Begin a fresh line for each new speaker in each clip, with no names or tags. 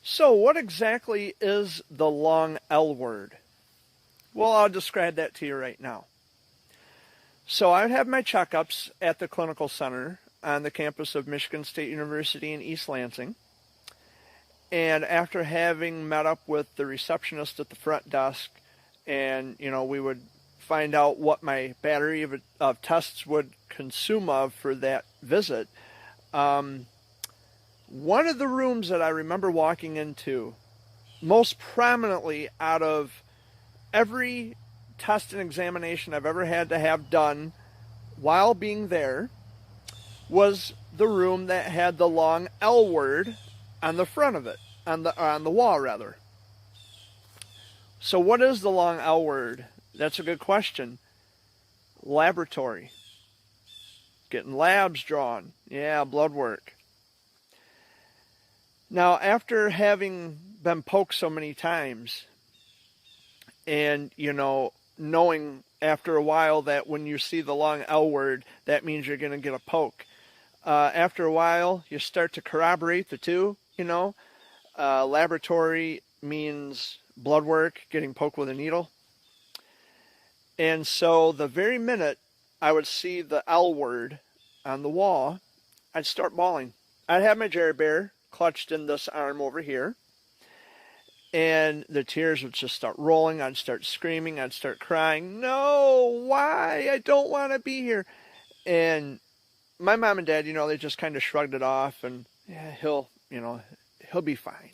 So, what exactly is the long L word? Well, I'll describe that to you right now. So, I would have my checkups at the clinical center on the campus of Michigan State University in East Lansing. And after having met up with the receptionist at the front desk, and we would find out what my battery of tests would consume of for that visit. Um, One of the rooms that I remember walking into, most prominently out of every test and examination I've ever had to have done while being there, was the room that had the long L word on the front of it, on the wall rather. So what is the long L word? That's a good question. Laboratory. Getting labs drawn. Yeah, blood work. Now, after having been poked so many times, and, knowing after a while that when you see the long L word, that means you're going to get a poke. After a while, you start to corroborate the two. Laboratory means blood work, getting poked with a needle. And so the very minute I would see the L word on the wall, I'd start bawling. I'd have my Jerry Bear clutched in this arm over here, and the tears would just start rolling. I'd start screaming. I'd start crying. No, why? I don't want to be here. And my mom and dad, they just kind of shrugged it off, and yeah, he'll be fine.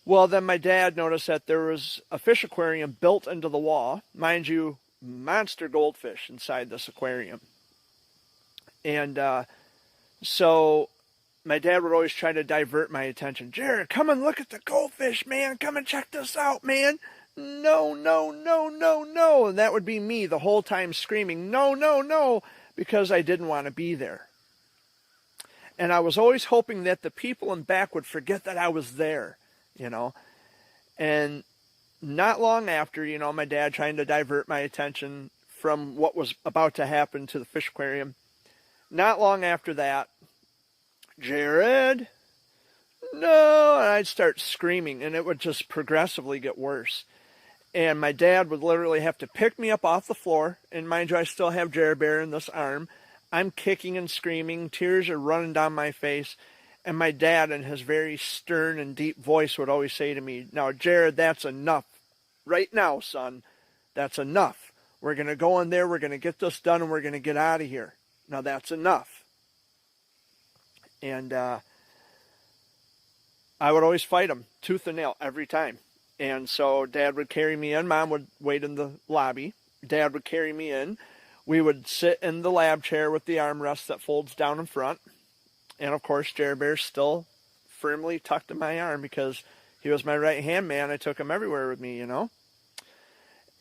Well, then my dad noticed that there was a fish aquarium built into the wall. Mind you, monster goldfish inside this aquarium. And so my dad would always try to divert my attention. Jared, come and look at the goldfish, man. Come and check this out, man. No, no, no, no, no. And that would be me the whole time screaming, no, no, no, because I didn't want to be there. And I was always hoping that the people in back would forget that I was there. And not long after, my dad trying to divert my attention from what was about to happen to the fish aquarium. Not long after that, Jared, no, and I'd start screaming, and it would just progressively get worse. And my dad would literally have to pick me up off the floor, and mind you, I still have Jared Bear in this arm. I'm kicking and screaming, tears are running down my face. And my dad, in his very stern and deep voice, would always say to me, now, Jared, that's enough. Right now, son, that's enough. We're going to go in there, we're going to get this done, and we're going to get out of here. Now, that's enough. And I would always fight him, tooth and nail, every time. And so Dad would carry me in. Mom would wait in the lobby. Dad would carry me in. We would sit in the lab chair with the armrest that folds down in front. And, of course, Jerry Bear's still firmly tucked in my arm because he was my right-hand man. I took him everywhere with me,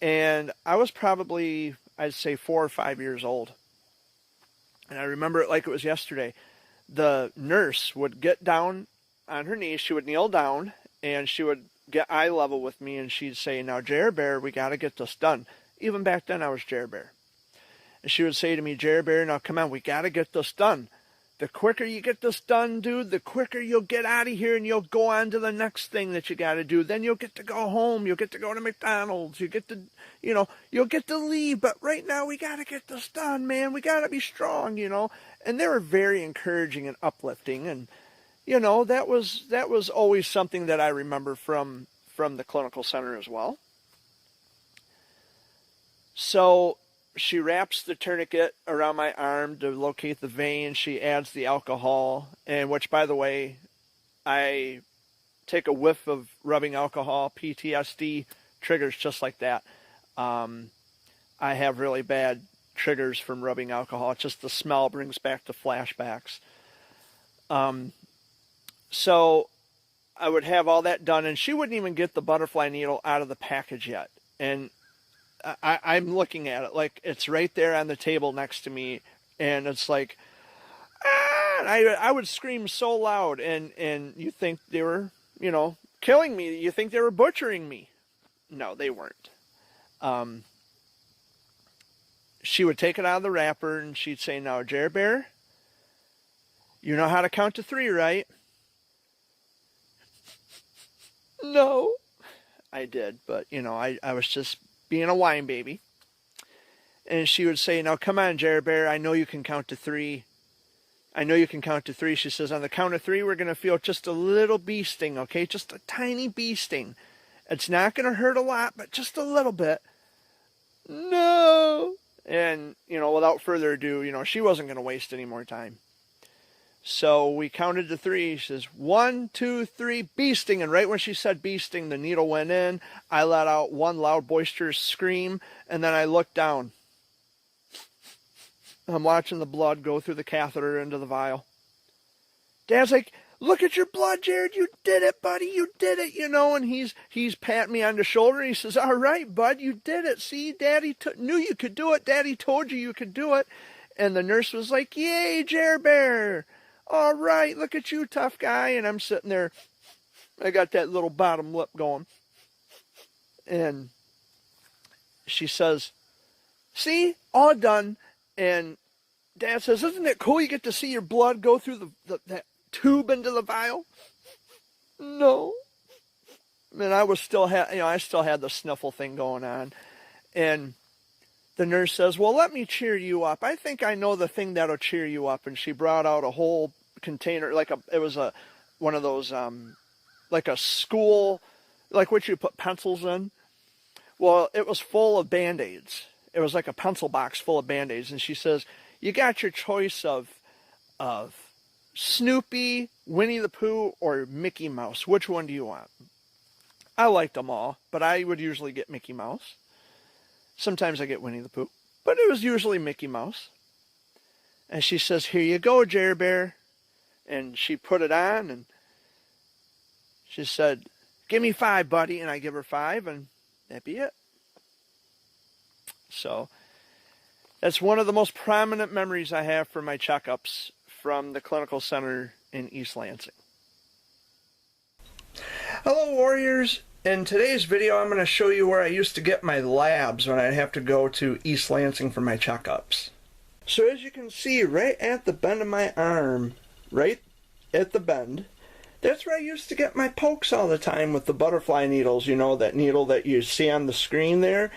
And I was probably, I'd say, 4 or 5 years old. And I remember it like it was yesterday. The nurse would get down on her knees. She would kneel down, and she would get eye level with me, and she'd say, now, Jerry Bear, we got to get this done. Even back then, I was Jerry Bear. And she would say to me, Jerry Bear, now, come on, we got to get this done. The quicker you get this done, dude, the quicker you'll get out of here and you'll go on to the next thing that you got to do. Then you'll get to go home. You'll get to go to McDonald's. You get to, you'll get to leave. But right now we got to get this done, man. We got to be strong, And they were very encouraging and uplifting. And, that was always something that I remember from the clinical center as well. So she wraps the tourniquet around my arm to locate the vein. She adds the alcohol, and which, by the way, I take a whiff of rubbing alcohol. PTSD triggers just like that. I have really bad triggers from rubbing alcohol. It's just the smell brings back the flashbacks. So I would have all that done, and she wouldn't even get the butterfly needle out of the package yet. And I'm looking at it like it's right there on the table next to me, and it's like, ah! And I would scream so loud, and you think they were, killing me. You think they were butchering me. No, they weren't. She would take it out of the wrapper, and she'd say, now, Jerry Bear, you know how to count to 3, right? No, I did, but you know, I was just being a whine baby. And she would say, now come on, Jerry Bear, I know you can count to three. I know you can count to three. She says, on the count of three, we're going to feel just a little bee sting, okay? Just a tiny bee sting. It's not going to hurt a lot, but just a little bit. No. And, you know, without further ado, you know, she wasn't going to waste any more time. So we counted to three. She says, 1, 2, 3, bee sting. And right when she said bee sting, the needle went in. I let out one loud, boisterous scream, and then I looked down. I'm watching the blood go through the catheter into the vial. Dad's like, look at your blood, Jared. You did it, buddy. You did it, you know. And he's patting me on the shoulder. And he says, all right, bud, you did it. See, Daddy knew you could do it. Daddy told you could do it. And the nurse was like, yay, Jared Bear. All right, look at you, tough guy. And I'm sitting there. I got that little bottom lip going. And she says, see, all done. And Dad says, isn't it cool you get to see your blood go through that tube into the vial? No. And I was still I still had the sniffle thing going on. And the nurse says, well, let me cheer you up. I think I know the thing that'll cheer you up. And she brought out a whole container, it was one of those, like a school, like what you put pencils in. Well, it was full of Band-Aids. It was like a pencil box full of Band-Aids. And she says, you got your choice of Snoopy, Winnie the Pooh, or Mickey Mouse. Which one do you want? I liked them all, but I would usually get Mickey Mouse. Sometimes I get Winnie the Pooh, but it was usually Mickey Mouse. And she says, here you go, Jerry Bear. And she put it on, and she said, give me 5, buddy. And I give her 5, and that'd be it. So that's one of the most prominent memories I have from my checkups from the clinical center in East Lansing. Hello, warriors. In today's video, I'm going to show you where I used to get my labs when I'd have to go to East Lansing for my checkups. So as you can see, right at the bend of my arm, right at the bend, that's where I used to get my pokes all the time with the butterfly needles. You know, that needle that you see on the screen there?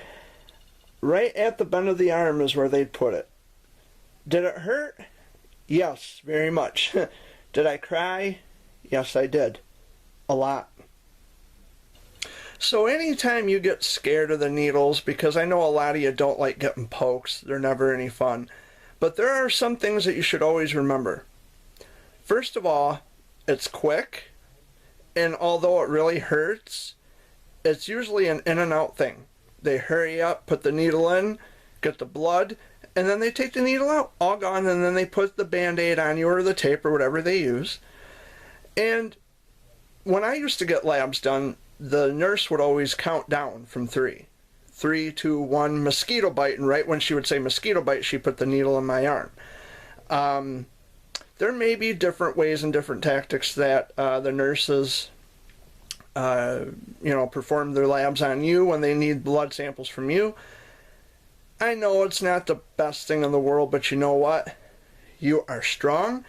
Right at the bend of the arm is where they'd put it. Did it hurt? Yes, very much. Did I cry? Yes, I did. A lot. So anytime you get scared of the needles, because I know a lot of you don't like getting pokes, they're never any fun, but there are some things that you should always remember. First of all, it's quick, and although it really hurts, it's usually an in and out thing. They hurry up, put the needle in, get the blood, and then they take the needle out, all gone, and then they put the Band-Aid on you or the tape or whatever they use. And when I used to get labs done, the nurse would always count down from 3. 3, 2, 1, mosquito bite, and right when she would say mosquito bite, she put the needle in my arm. There may be different ways and different tactics that the nurses perform their labs on you when they need blood samples from you. I know it's not the best thing in the world, but you know what? You are strong,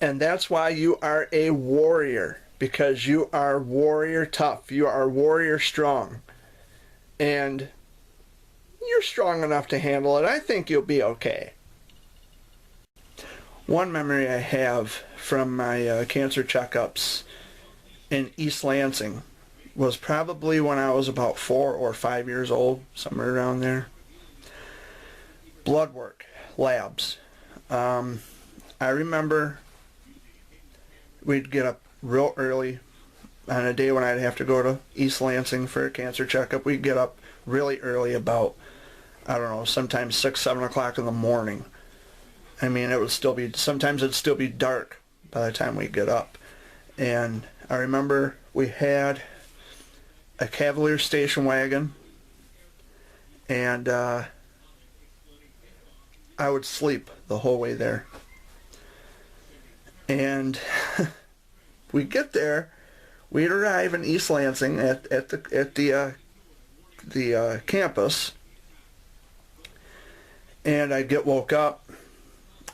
and that's why you are a warrior, because you are warrior tough. You are warrior strong, and you're strong enough to handle it. I think you'll be okay. One memory I have from my cancer checkups in East Lansing was probably when I was about 4 or 5 years old, somewhere around there. Blood work, labs. I remember we'd get up real early on a day when I'd have to go to East Lansing for a cancer checkup. We'd get up really early, about, I don't know, sometimes 6, 7 o'clock in the morning. I mean, it would still be, sometimes it'd still be dark by the time we'd get up. And I remember we had a Cavalier station wagon, and I would sleep the whole way there. And we'd get there, we'd arrive in East Lansing at the campus, and I'd get woke up.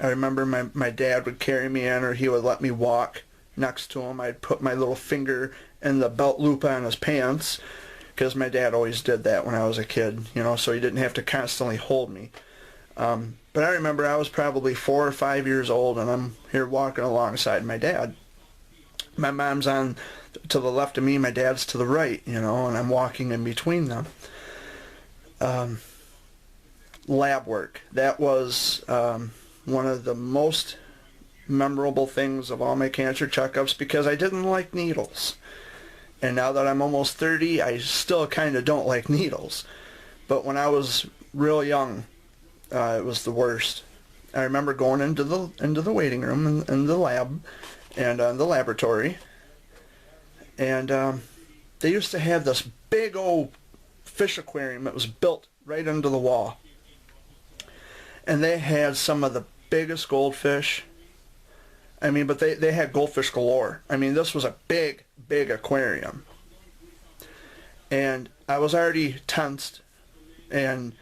I remember my dad would carry me in, or he would let me walk next to him. I'd put my little finger in the belt loop on his pants, because my dad always did that when I was a kid, you know, so he didn't have to constantly hold me. But I remember I was probably 4 or 5 years old, and I'm here walking alongside my dad. My mom's on to the left of me, my dad's to the right, you know, and I'm walking in between them. Lab work. That was one of the most memorable things of all my cancer checkups, because I didn't like needles. And now that I'm almost 30, I still kind of don't like needles. But when I was real young, it was the worst. I remember going into the waiting room in the lab and the laboratory, and they used to have this big old fish aquarium that was built right into the wall, and they had some of the biggest goldfish. I mean, but they had goldfish galore. I mean, this was a big aquarium, and I was already tensed, and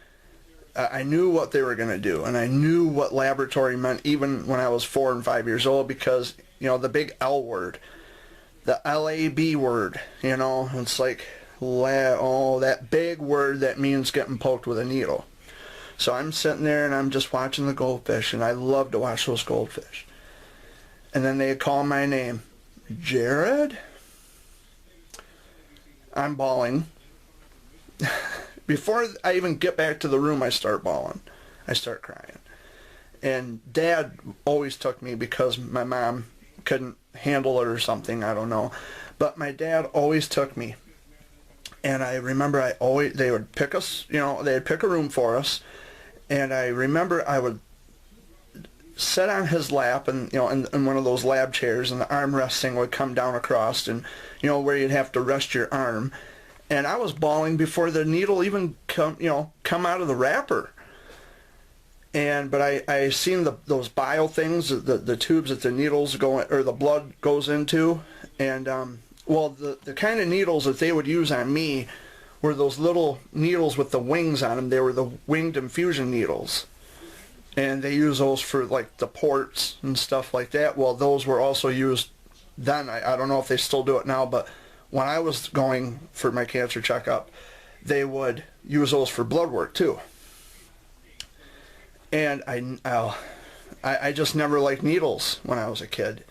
I knew what they were going to do, and I knew what laboratory meant even when I was 4 and 5 years old, because, you know, the big L word, the LAB word, you know, it's like, oh, that big word that means getting poked with a needle. So I'm sitting there and I'm just watching the goldfish, and I love to watch those goldfish. And then they call my name, Jared. I'm bawling. Before I even get back to the room, I start bawling. I start crying. And Dad always took me because my mom couldn't handle it or something, I don't know. But my dad always took me. And I remember they would pick us, you know, they'd pick a room for us. And I remember I would sit on his lap, and, you know, in one of those lab chairs, and the armrest thing would come down across, and, you know, where you'd have to rest your arm. And I was bawling before the needle even come out of the wrapper. But I seen those bile things, the tubes that the needles go in, or the blood goes into, and well, the kind of needles that they would use on me were those little needles with the wings on them. They were the winged infusion needles, and they use those for like the ports and stuff like that. Well, those were also used then. I don't know if they still do it now, but when I was going for my cancer checkup, they would use those for blood work too. And I just never liked needles when I was a kid.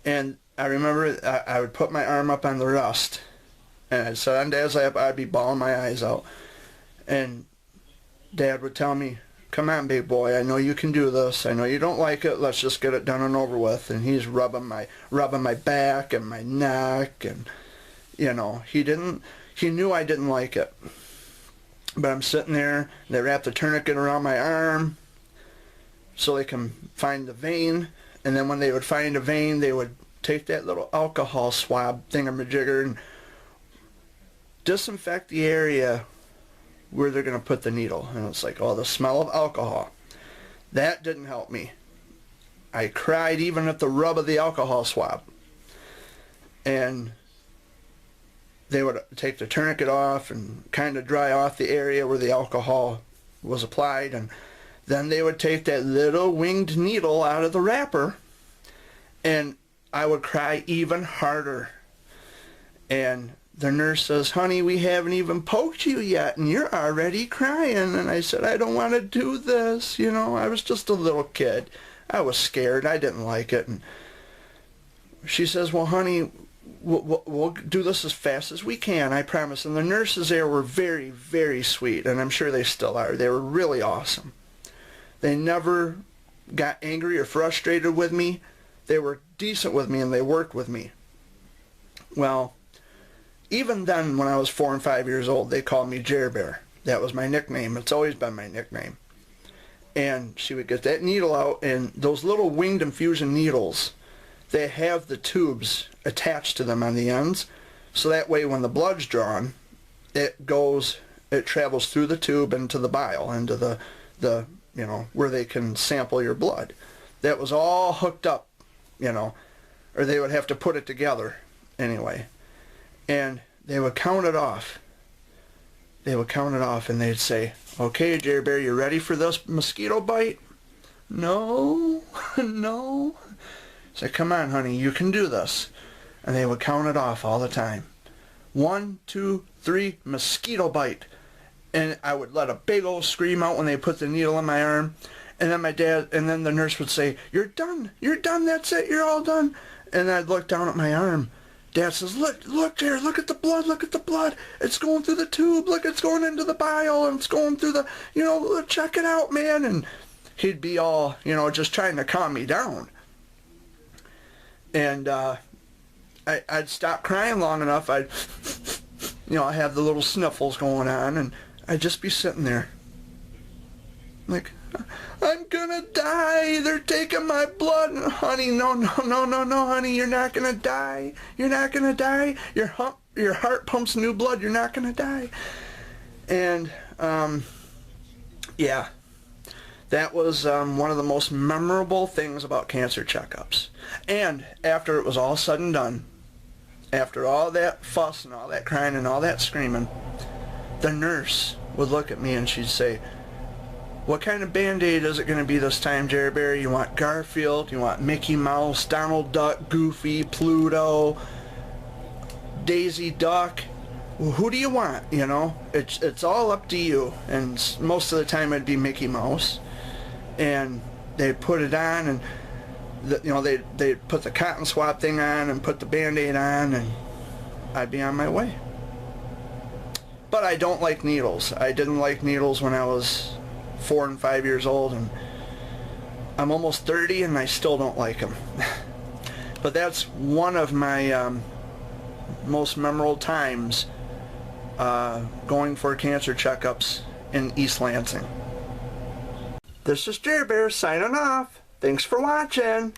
And I remember I would put my arm up on the rest, and I'd sit on Dad's lap. I'd be bawling my eyes out, and Dad would tell me, "Come on, big boy, I know you can do this. I know you don't like it. Let's just get it done and over with." And he's rubbing my back and my neck, and, you know, he knew I didn't like it. But I'm sitting there, they wrap the tourniquet around my arm so they can find the vein, and then when they would find a vein, they would take that little alcohol swab thingamajigger and disinfect the area where they're going to put the needle. And it's like, oh, the smell of alcohol. That didn't help me. I cried even at the rub of the alcohol swab. And they would take the tourniquet off and kind of dry off the area where the alcohol was applied, and then they would take that little winged needle out of the wrapper, and I would cry even harder. And the nurse says, "Honey, we haven't even poked you yet, and you're already crying." And I said, "I don't want to do this." You know, I was just a little kid. I was scared. I didn't like it. And she says, "Well, honey, we'll do this as fast as we can, I promise." And the nurses there were very, very sweet, and I'm sure they still are. They were really awesome. They never got angry or frustrated with me. They were decent with me, and they worked with me. Well, even then, when I was 4 and 5 years old, they called me Jer Bear. That was my nickname. It's always been my nickname. And she would get that needle out, and those little winged infusion needles, they have the tubes attached to them on the ends, so that way when the blood's drawn, it travels through the tube into the bile, into the you know, where they can sample your blood. That was all hooked up, you know, or they would have to put it together anyway. And they would count it off. They would count it off, and they'd say, "Okay, Jerry Bear, you ready for this mosquito bite?" "No," "No." Say, come on, honey, you can do this. And they would count it off all the time. 1, 2, 3, mosquito bite. And I would let a big old scream out when they put the needle in my arm. And then the nurse would say, you're done, that's it, you're all done. And I'd look down at my arm. Dad says, look there, look at the blood, it's going through the tube, look, it's going into the bile, and it's going through the, check it out, man. And he'd be all, just trying to calm me down. And I'd stop crying long enough, I'd have the little sniffles going on, and I'd just be sitting there. Like, I'm gonna die. They're taking my blood. Honey, no, honey. You're not gonna die. You're not gonna die. Your heart pumps new blood. You're not gonna die. And, yeah. That was one of the most memorable things about cancer checkups. And after it was all said and done, after all that fuss and all that crying and all that screaming, the nurse would look at me and she'd say, what kind of Band-Aid is it going to be this time, Jerry Bear? You want Garfield? You want Mickey Mouse, Donald Duck, Goofy, Pluto, Daisy Duck? Well, who do you want? It's all up to you. And most of the time it'd be Mickey Mouse. And they'd put it on, and they'd put the cotton swab thing on and put the Band-Aid on, and I'd be on my way. But I don't like needles. I didn't like needles when I was 4 and 5 years old, and I'm almost 30 and I still don't like them. But that's one of my most memorable times going for cancer checkups in East Lansing. This is Jerry Bear signing off. Thanks for watching.